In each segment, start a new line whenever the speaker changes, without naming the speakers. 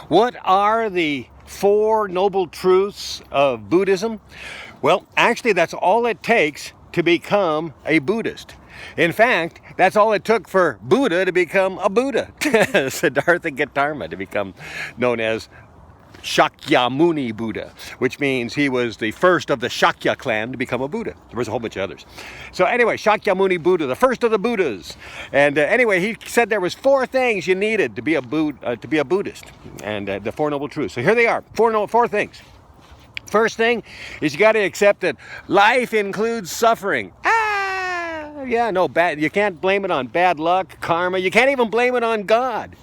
What are the 4 noble truths of Buddhism? Well, actually, that's all it takes to become a Buddhist. In fact, that's all it took for Buddha to become a Buddha. Siddhartha Gautama to become known as Shakyamuni Buddha, which means he was the first of the Shakya clan to become a Buddha. There was a whole bunch of others. So anyway, Shakyamuni Buddha, the first of the Buddhas. And anyway, he said there was 4 things you needed to be a Buddhist, and the 4 noble truths. So here they are, 4 things. First thing is you got to accept that life includes suffering. Yeah, no, bad. You can't blame it on bad luck, karma. You can't even blame it on God.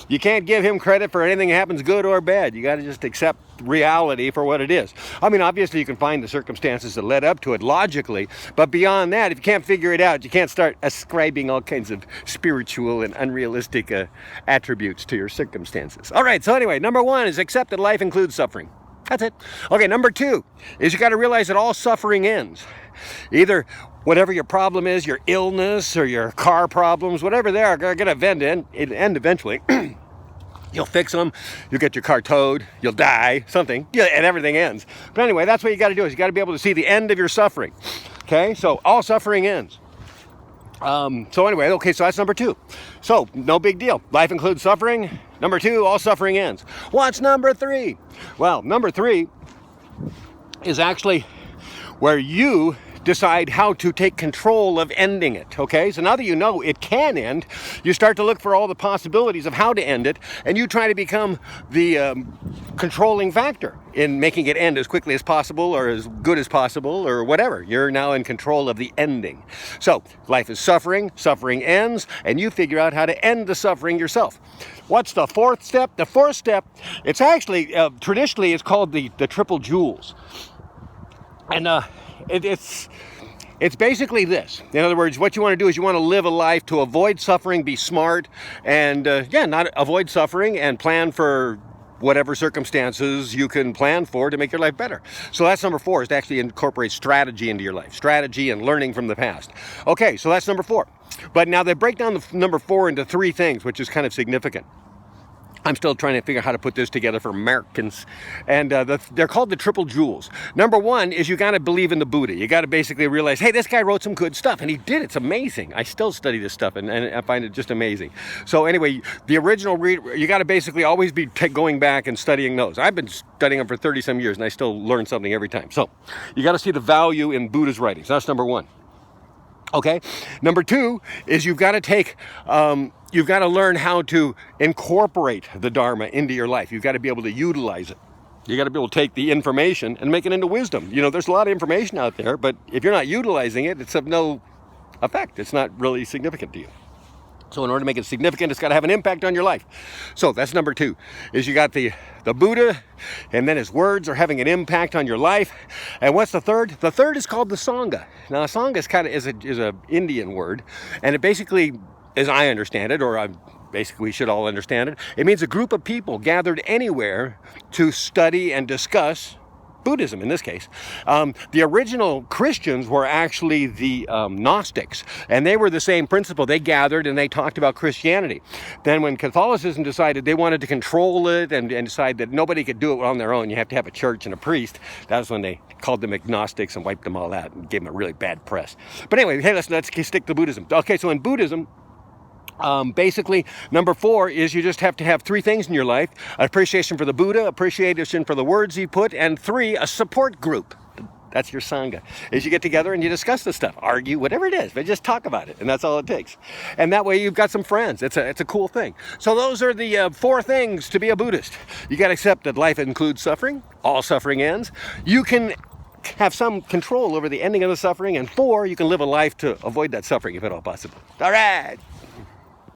You can't give him credit for anything that happens, good or bad. You got to just accept reality for what it is. I mean, obviously you can find the circumstances that led up to it logically, but beyond that, if you can't figure it out, you can't start ascribing all kinds of spiritual and unrealistic attributes to your circumstances. All right, so anyway, number 1 is accept that life includes suffering. That's it. Okay, number 2 is you got to realize that all suffering ends. Either whatever your problem is, your illness or your car problems, whatever they are going to end eventually. You'll fix them, you'll get your car towed, you'll die, something, yeah, and everything ends. But anyway, that's what you got to do, is you got to be able to see the end of your suffering. Okay, so all suffering ends. So anyway, okay, so that's number 2. So, no big deal. Life includes suffering. Number 2, all suffering ends. What's number 3? Well, number 3 is actually where you decide how to take control of ending it, okay? So now that you know it can end, you start to look for all the possibilities of how to end it, and you try to become the controlling factor in making it end as quickly as possible or as good as possible or whatever. You're now in control of the ending. So life is suffering, suffering ends, and you figure out how to end the suffering yourself. What's the 4th step? The 4th step, it's actually, traditionally it's called the triple jewels. And it's basically this. In other words, what you want to do is you want to live a life to avoid suffering, be smart, and not avoid suffering and plan for whatever circumstances you can plan for to make your life better. So that's number 4, is to actually incorporate strategy into your life. Strategy and learning from the past. Okay, so that's number 4. But now they break down the number 4 into 3 things, which is kind of significant. I'm still trying to figure out how to put this together for Americans. And they're called the triple jewels. Number 1 is you got to believe in the Buddha. You got to basically realize, hey, this guy wrote some good stuff. And he did. It's amazing. I still study this stuff and I find it just amazing. So anyway, the original you got to basically always be going back and studying those. I've been studying them for 30 some years and I still learn something every time. So you got to see the value in Buddha's writings. That's number 1. Okay. Number 2 is you've got to learn how to incorporate the Dharma into your life. You've got to be able to utilize it. You got to be able to take the information and make it into wisdom. You know, there's a lot of information out there, but if you're not utilizing it, it's of no effect. It's not really significant to you. So in order to make it significant, it's got to have an impact on your life. So that's number 2, is you got the Buddha, and then his words are having an impact on your life. And what's the 3rd? The 3rd is called the Sangha. Now, Sangha is a Indian word, and it basically, as I understand it, or basically we should all understand it, it means a group of people gathered anywhere to study and discuss Buddhism in this case. The original Christians were actually the Gnostics, and they were the same principle. They gathered and they talked about Christianity. Then when Catholicism decided they wanted to control it and decide that nobody could do it on their own, you have to have a church and a priest, that was when they called them agnostics and wiped them all out and gave them a really bad press. But anyway, hey, let's stick to Buddhism. Okay, so in Buddhism, basically, number 4 is you just have to have 3 things in your life: appreciation for the Buddha, appreciation for the words he put, and 3, a support group. That's your Sangha. Is you get together and you discuss this stuff, argue, whatever it is, but just talk about it, and that's all it takes. And that way you've got some friends. It's a cool thing. So those are the 4 things to be a Buddhist. You got to accept that life includes suffering. All suffering ends. You can have some control over the ending of the suffering, and 4, you can live a life to avoid that suffering if at all possible. All right.